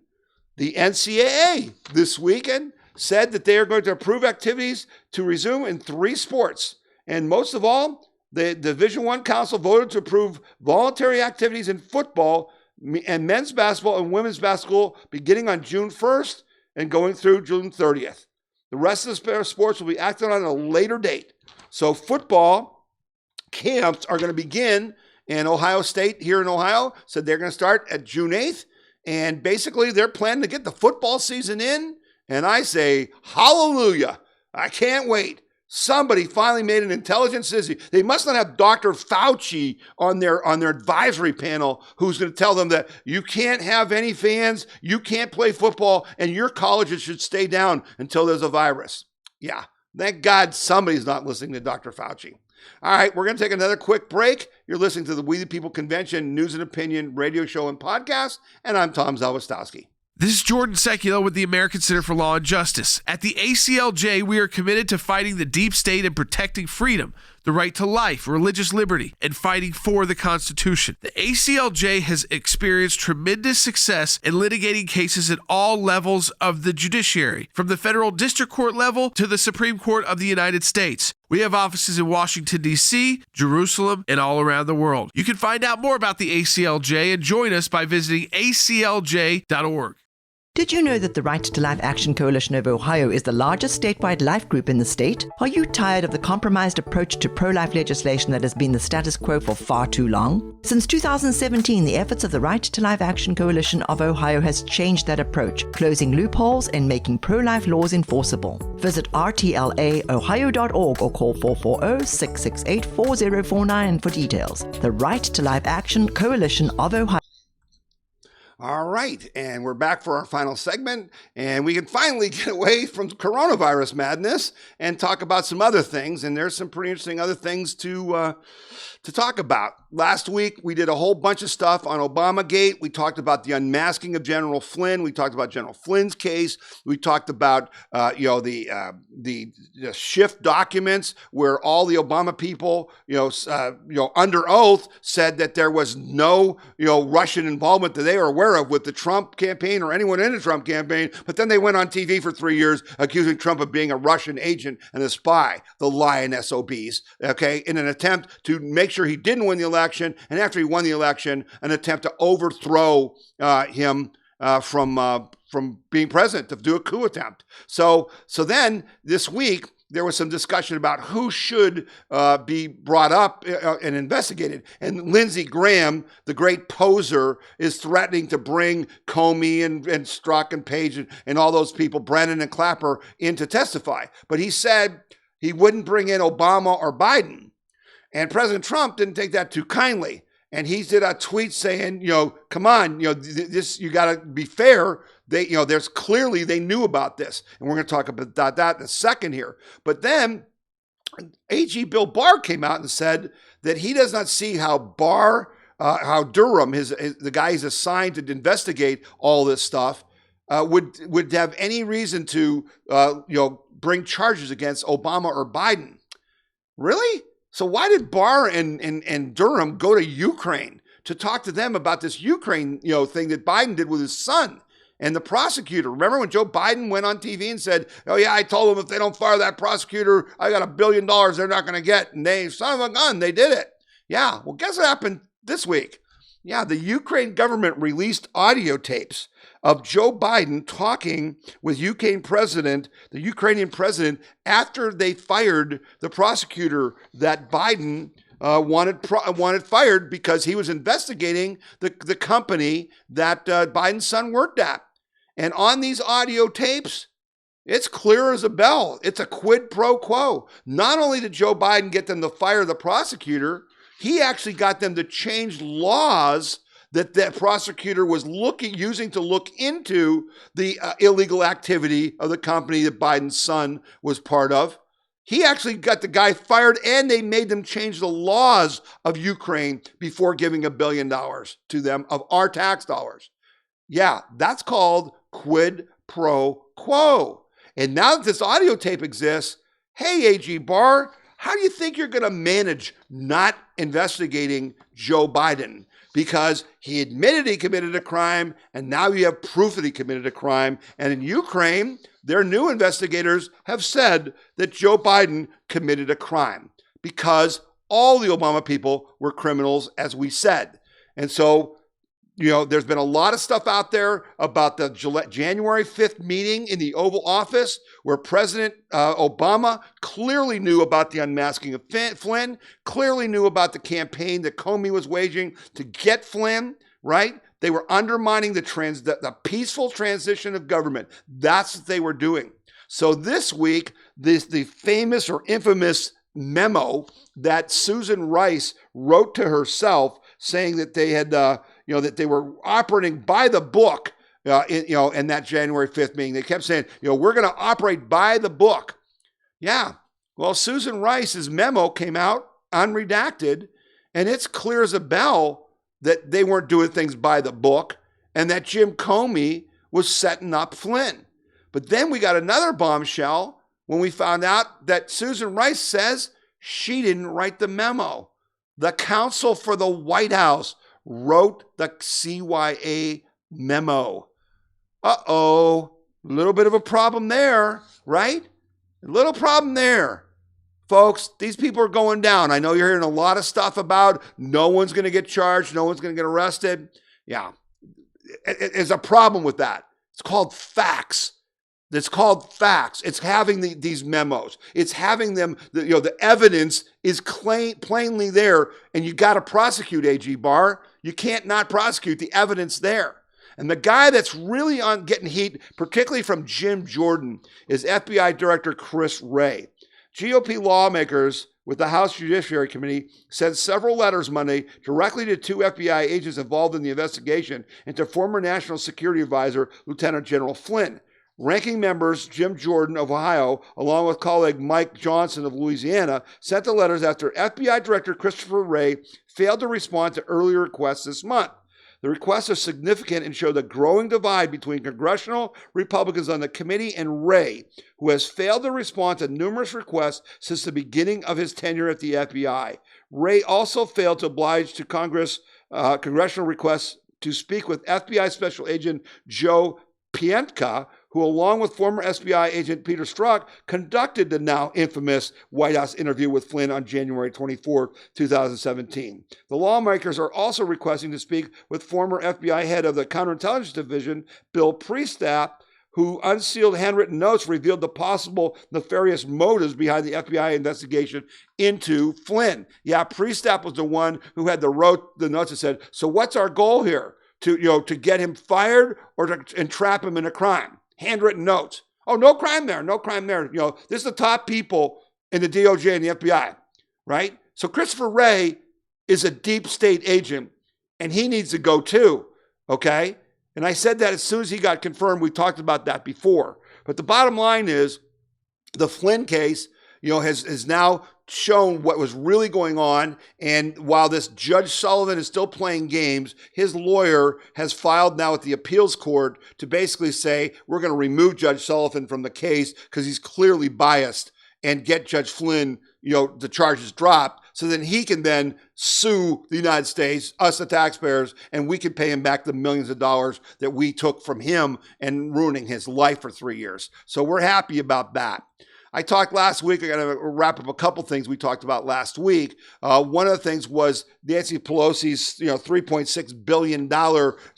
The NCAA this weekend said that they are going to approve activities to resume in 3 sports. And most of all, the Division I Council voted to approve voluntary activities in football and men's basketball and women's basketball beginning on June 1st and going through June 30th. The rest of the sports will be acted on at a later date. So football camps are going to begin, and Ohio State here in Ohio said they're going to start at June 8th. And basically they're planning to get the football season in. And I say, hallelujah. I can't wait. Somebody finally made an intelligent decision. They must not have Dr. Fauci on their advisory panel who's going to tell them that you can't have any fans, you can't play football, and your colleges should stay down until there's a virus. Yeah, thank God somebody's not listening to Dr. Fauci. All right, we're going to take another quick break. You're listening to the We the People Convention News and Opinion radio show and podcast, and I'm Tom Zalwistowski. This is Jordan Sekula with the American Center for Law and Justice. At the ACLJ, we are committed to fighting the deep state and protecting freedom, the right to life, religious liberty, and fighting for the Constitution. The ACLJ has experienced tremendous success in litigating cases at all levels of the judiciary, from the federal district court level to the Supreme Court of the United States. We have offices in Washington, D.C., Jerusalem, and all around the world. You can find out more about the ACLJ and join us by visiting aclj.org. Did you know that the Right to Life Action Coalition of Ohio is the largest statewide life group in the state? Are you tired of the compromised approach to pro-life legislation that has been the status quo for far too long? Since 2017, the efforts of the Right to Life Action Coalition of Ohio has changed that approach, closing loopholes and making pro-life laws enforceable. Visit rtlaohio.org or call 440-668-4049 for details. The Right to Life Action Coalition of Ohio. All right, and we're back for our final segment, and we can finally get away from coronavirus madness and talk about some other things, and there's some pretty interesting other things to talk about. Last week, we did a whole bunch of stuff on ObamaGate. We talked about the unmasking of General Flynn. We talked about General Flynn's case. We talked about the shift documents where all the Obama people, under oath said that there was no, Russian involvement that they were aware of with the Trump campaign or anyone in the Trump campaign. But then they went on TV for 3 years accusing Trump of being a Russian agent and a spy, the lying SOBs, okay, in an attempt to make sure he didn't win the election. And after he won the election, an attempt to overthrow him from being president, to do a coup attempt. So then this week, there was some discussion about who should be brought up and investigated. And Lindsey Graham, the great poser, is threatening to bring Comey and Strzok and Page and all those people, Brennan and Clapper, in to testify. But he said he wouldn't bring in Obama or Biden. And President Trump didn't take that too kindly. And he did a tweet saying, come on, this, you got to be fair. They, there's clearly they knew about this. And we're going to talk about that in a second here. But then AG Bill Barr came out and said that he does not see how how Durham, the guy he's assigned to investigate all this stuff, would have any reason to, bring charges against Obama or Biden. Really? So why did Barr and Durham go to Ukraine to talk to them about this Ukraine, thing that Biden did with his son and the prosecutor? Remember when Joe Biden went on TV and said, "Oh yeah, I told them if they don't fire that prosecutor, I got $1 billion they're not going to get." And they, son of a gun, they did it. Yeah. Well, guess what happened this week? Yeah, the Ukraine government released audio tapes of Joe Biden talking with the Ukrainian president, after they fired the prosecutor that Biden wanted fired because he was investigating the company that Biden's son worked at. And on these audio tapes, it's clear as a bell. It's a quid pro quo. Not only did Joe Biden get them to fire the prosecutor, he actually got them to change laws that prosecutor was using to look into the illegal activity of the company that Biden's son was part of. He actually got the guy fired, and they made them change the laws of Ukraine before giving $1 billion to them of our tax dollars. Yeah, that's called quid pro quo. And now that this audio tape exists, hey, AG Barr, how do you think you're going to manage not investigating Joe Biden? Because he admitted he committed a crime, and now you have proof that he committed a crime. And in Ukraine, their new investigators have said that Joe Biden committed a crime. because all the Obama people were criminals, as we said. And so, there's been a lot of stuff out there about the January 5th meeting in the Oval Office where President Obama clearly knew about the unmasking of Flynn, clearly knew about the campaign that Comey was waging to get Flynn, right? They were undermining the peaceful transition of government. That's what they were doing. So this week, the famous or infamous memo that Susan Rice wrote to herself saying that they had, that they were operating by the book, in that January 5th meeting. They kept saying, we're going to operate by the book. Yeah. Well, Susan Rice's memo came out unredacted, and it's clear as a bell that they weren't doing things by the book and that Jim Comey was setting up Flynn. But then we got another bombshell when we found out that Susan Rice says she didn't write the memo. The counsel for the White House wrote the CYA memo. Uh-oh, a little bit of a problem there, right? A little problem there. Folks, these people are going down. I know you're hearing a lot of stuff about no one's going to get charged, no one's going to get arrested. Yeah, there's a problem with that. It's called facts. It's called facts. It's having these memos. It's having them, the evidence is plainly there, and you got to prosecute, AG Barr. You can't not prosecute the evidence there. And the guy that's really on getting heat, particularly from Jim Jordan, is FBI Director Chris Wray. GOP lawmakers with the House Judiciary Committee sent several letters Monday directly to two FBI agents involved in the investigation and to former National Security Advisor Lieutenant General Flynn. Ranking members Jim Jordan of Ohio, along with colleague Mike Johnson of Louisiana, sent the letters after FBI Director Christopher Wray failed to respond to earlier requests this month. The requests are significant and show the growing divide between congressional Republicans on the committee and Wray, who has failed to respond to numerous requests since the beginning of his tenure at the FBI. Wray also failed to oblige to congressional requests to speak with FBI Special Agent Joe Pientka, who, along with former FBI agent Peter Strzok, conducted the now infamous White House interview with Flynn on January 24, 2017. The lawmakers are also requesting to speak with former FBI head of the Counterintelligence Division, Bill Priestap, who unsealed handwritten notes revealed the possible nefarious motives behind the FBI investigation into Flynn. Yeah, Priestap was the one who had wrote the notes that said, so what's our goal here? To get him fired or to entrap him in a crime? Handwritten notes. Oh, no crime there, no crime there. This is the top people in the DOJ and the FBI, right? So Christopher Wray is a deep state agent, and he needs to go too, okay? And I said that as soon as he got confirmed. We talked about that before. But the bottom line is the Flynn case, has now shown what was really going on. And while this Judge Sullivan is still playing games, his lawyer has filed now at the appeals court to basically say, we're going to remove Judge Sullivan from the case because he's clearly biased, and get Judge Flynn, the charges dropped, so then he can then sue the United States, us the taxpayers, and we can pay him back the millions of dollars that we took from him and ruining his life for 3 years. So we're happy about that. I talked last week, I got to wrap up a couple things we talked about last week. One of the things was Nancy Pelosi's, $3.6 billion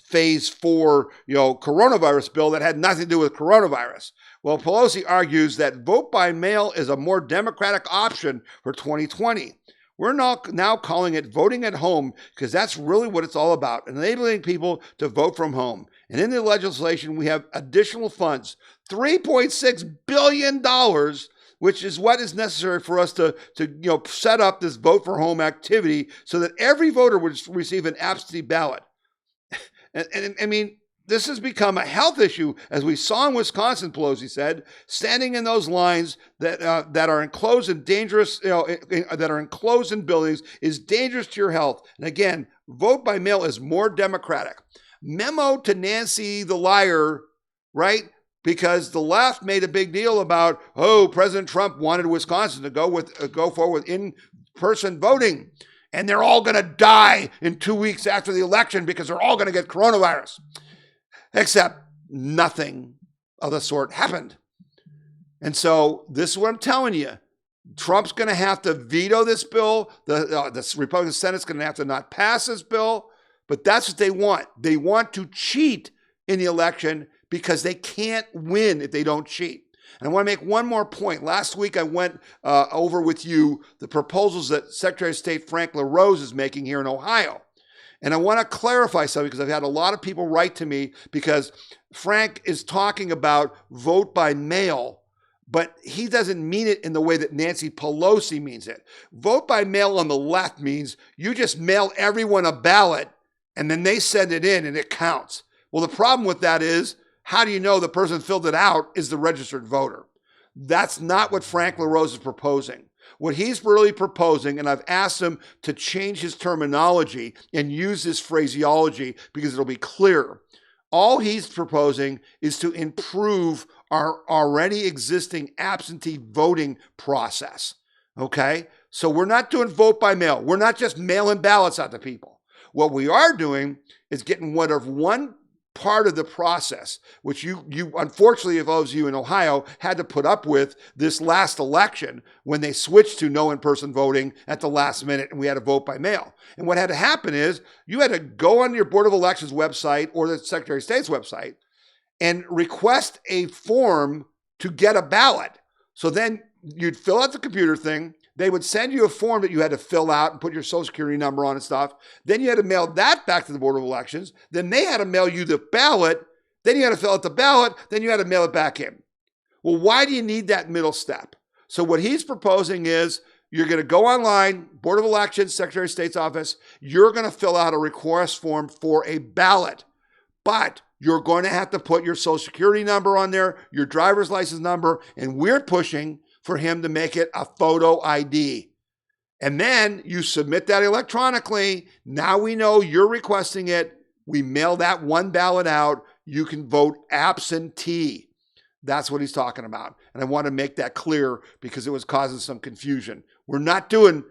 phase 4, coronavirus bill that had nothing to do with coronavirus. Well, Pelosi argues that vote by mail is a more democratic option for 2020. We're now calling it voting at home because that's really what it's all about, enabling people to vote from home. And in the legislation, we have additional funds, $3.6 billion, which is what is necessary for us to set up this vote for home activity so that every voter would receive an absentee ballot. And I mean, this has become a health issue, as we saw in Wisconsin, Pelosi said. Standing in those lines that are enclosed and dangerous, that are enclosed in buildings is dangerous to your health. And again, vote by mail is more democratic. Memo to Nancy the liar, right? Because the left made a big deal about, President Trump wanted Wisconsin to go forward with in-person voting. And they're all going to die in 2 weeks after the election because they're all going to get coronavirus. Except nothing of the sort happened. And so this is what I'm telling you. Trump's going to have to veto this bill. The Republican Senate's going to have to not pass this bill. But that's what they want. They want to cheat in the election because they can't win if they don't cheat. And I want to make one more point. Last week, I went over with you the proposals that Secretary of State Frank LaRose is making here in Ohio. And I want to clarify something because I've had a lot of people write to me because Frank is talking about vote by mail, but he doesn't mean it in the way that Nancy Pelosi means it. Vote by mail on the left means you just mail everyone a ballot and then they send it in and it counts. Well, the problem with that is, how do you know the person filled it out is the registered voter? That's not what Frank LaRose is proposing. What he's really proposing, and I've asked him to change his terminology and use this phraseology because it'll be clearer. All he's proposing is to improve our already existing absentee voting process, okay? So we're not doing vote by mail. We're not just mailing ballots out to people. What we are doing is getting rid of one part of the process, which you unfortunately, if those of you in Ohio, had to put up with this last election when they switched to no in-person voting at the last minute and we had to vote by mail. And what had to happen is you had to go on your Board of Elections website or the Secretary of State's website and request a form to get a ballot. So then you'd fill out the computer thing. They would send you a form that you had to fill out and put your social security number on and stuff. Then you had to mail that back to the Board of Elections. Then they had to mail you the ballot. Then you had to fill out the ballot. Then you had to mail it back in. Well, why do you need that middle step? So what he's proposing is you're going to go online, Board of Elections, Secretary of State's office. You're going to fill out a request form for a ballot. But you're going to have to put your social security number on there, your driver's license number, and we're pushing for him to make it a photo ID. And then you submit that electronically. Now we know you're requesting it. We mail that one ballot out. You can vote absentee. That's what he's talking about. And I want to make that clear because it was causing some confusion. We're not doing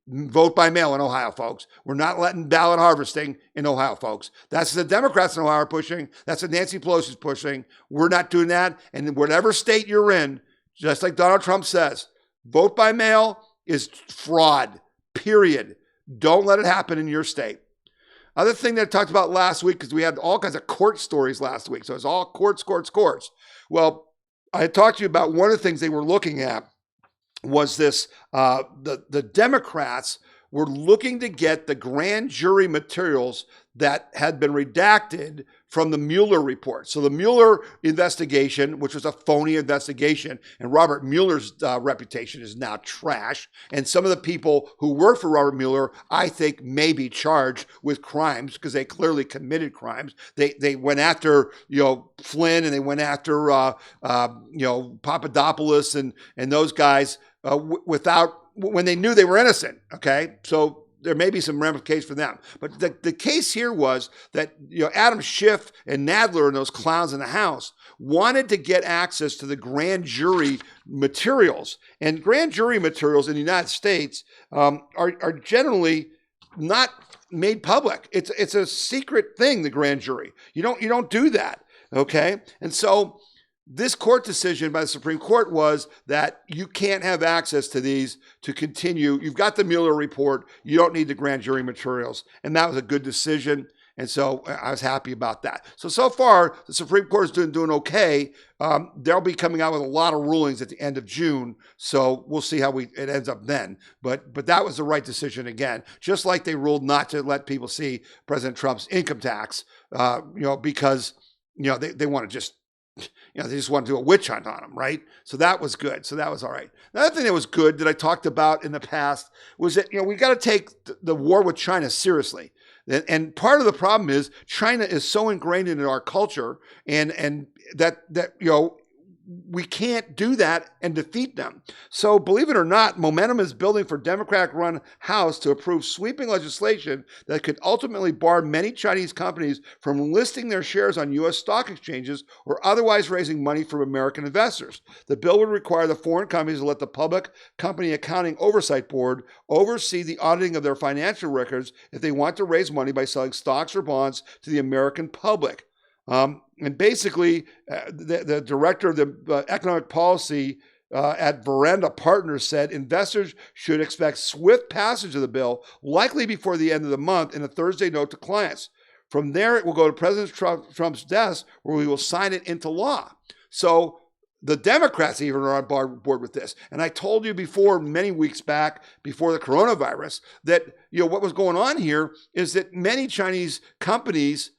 vote by mail in Ohio, folks. We're not letting ballot harvesting in Ohio, folks. That's the Democrats in Ohio are pushing. That's what Nancy Pelosi is pushing. We're not doing that. And in whatever state you're in, just like Donald Trump says, vote by mail is fraud, period. Don't let it happen in your state. Other thing that I talked about last week, because we had all kinds of court stories last week. So it's all courts. Well, I talked to you about one of the things they were looking at was this, the Democrats were looking to get the grand jury materials that had been redacted from the Mueller report. So the Mueller investigation, which was a phony investigation, and Robert Mueller's reputation is now trash. And some of the people who work for Robert Mueller, I think, may be charged with crimes because they clearly committed crimes. They went after, Flynn, and they went after, Papadopoulos and those guys when they knew they were innocent. Okay, so there may be some ramifications for them. But the case here was that Adam Schiff and Nadler and those clowns in the House wanted to get access to the grand jury materials. And grand jury materials in the United States are generally not made public. It's a secret thing, the grand jury. You don't do that, okay? And so this court decision by the Supreme Court was that you can't have access to these to continue. You've got the Mueller report. You don't need the grand jury materials. And that was a good decision. And so I was happy about that. So far, the Supreme Court is doing okay. They'll be coming out with a lot of rulings at the end of June. So we'll see how it ends up then. But that was the right decision again. Just like they ruled not to let people see President Trump's income tax, because they want to just they just want to do a witch hunt on them, right? So that was good. So that was all right. Another thing that was good that I talked about in the past was that, we got to take the war with China seriously. And part of the problem is China is so ingrained into our culture and that we can't do that and defeat them. So believe it or not, momentum is building for Democratic-run House to approve sweeping legislation that could ultimately bar many Chinese companies from listing their shares on U.S. stock exchanges or otherwise raising money from American investors. The bill would require the foreign companies to let the Public Company Accounting Oversight Board oversee the auditing of their financial records if they want to raise money by selling stocks or bonds to the American public. And basically, the director of the economic policy at Veranda Partners said investors should expect swift passage of the bill, likely before the end of the month, in a Thursday note to clients. From there, it will go to President Trump's desk, where we will sign it into law. So the Democrats even are on board with this. And I told you before, many weeks back, before the coronavirus, that what was going on here is that many Chinese companies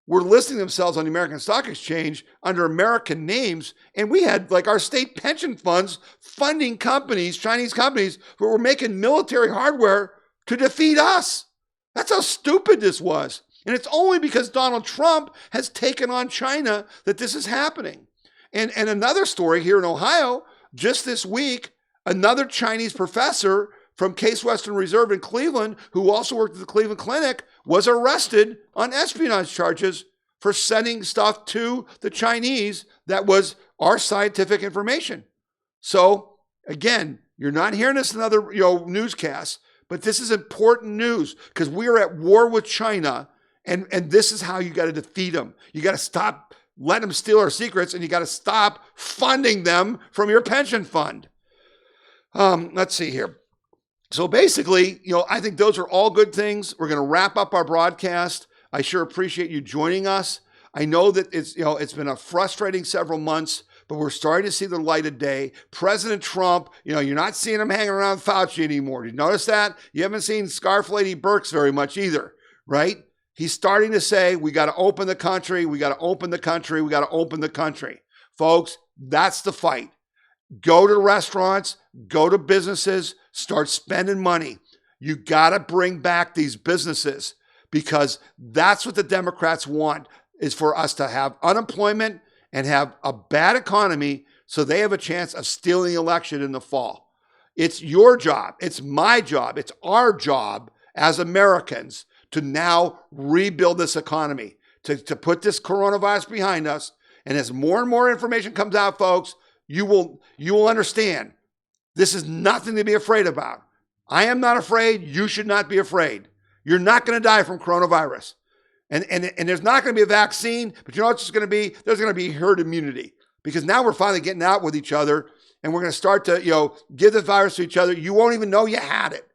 were listing themselves on the American Stock Exchange under American names, and we had like our state pension funds funding companies, Chinese companies, who were making military hardware to defeat us. That's how stupid this was. And it's only because Donald Trump has taken on China that this is happening. And another story here in Ohio, just this week, another Chinese professor from Case Western Reserve in Cleveland, who also worked at the Cleveland Clinic, was arrested on espionage charges for sending stuff to the Chinese that was our scientific information. So again, you're not hearing this in other newscasts, but this is important news because we are at war with China. And this is how you got to defeat them. You got to stop letting them steal our secrets, and you got to stop funding them from your pension fund. Let's see here. So basically, I think those are all good things. We're going to wrap up our broadcast. I sure appreciate you joining us. I know that it's been a frustrating several months, but we're starting to see the light of day. President Trump, you're not seeing him hanging around Fauci anymore. Did you notice that? You haven't seen Scarf Lady Burks very much either, right? He's starting to say, we got to open the country. We got to open the country. We got to open the country. Folks, that's the fight. Go to restaurants, go to businesses, start spending money. You got to bring back these businesses because that's what the Democrats want, is for us to have unemployment and have a bad economy so they have a chance of stealing the election in the fall. It's your job. It's my job. It's our job as Americans to now rebuild this economy, to put this coronavirus behind us. And as more and more information comes out, folks, you will understand this is nothing to be afraid about. I am not afraid. You should not be afraid. You're not going to die from coronavirus. And there's not going to be a vaccine, but you know what it's going to be? There's going to be herd immunity, because now we're finally getting out with each other, and we're going to start to, give the virus to each other. You won't even know you had it.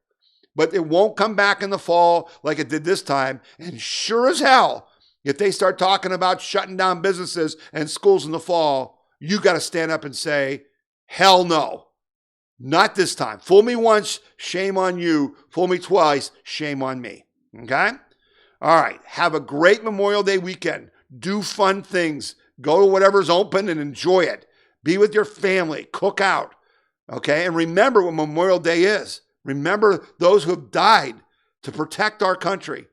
But it won't come back in the fall like it did this time. And sure as hell, if they start talking about shutting down businesses and schools in the fall, you got to stand up and say, hell no, not this time. Fool me once, shame on you. Fool me twice, shame on me. Okay? All right. Have a great Memorial Day weekend. Do fun things. Go to whatever's open and enjoy it. Be with your family. Cook out. Okay? And remember what Memorial Day is. Remember those who have died to protect our country.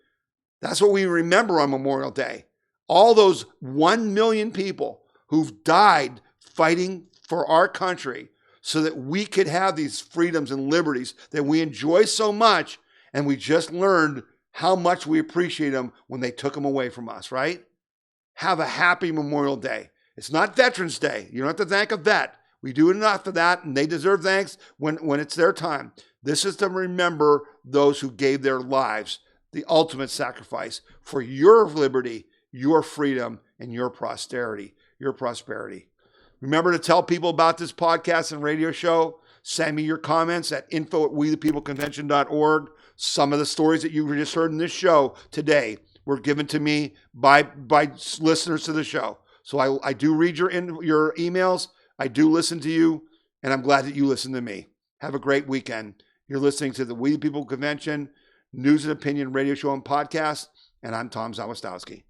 That's what we remember on Memorial Day. All those 1 million people who've died fighting for our country so that we could have these freedoms and liberties that we enjoy so much, and we just learned how much we appreciate them when they took them away from us, right? Have a happy Memorial Day. It's not Veterans Day. You don't have to thank a vet. We do enough for that, and they deserve thanks when it's their time. This is to remember those who gave their lives, the ultimate sacrifice for your liberty, your freedom, and your prosperity. Remember to tell people about this podcast and radio show. Send me your comments at info@wethepeopleconvention.org. Some of the stories that you just heard in this show today were given to me by listeners to the show. So I do read your emails. I do listen to you, and I'm glad that you listen to me. Have a great weekend. You're listening to the We the People Convention News and Opinion Radio Show and Podcast, and I'm Tom Zawistowski.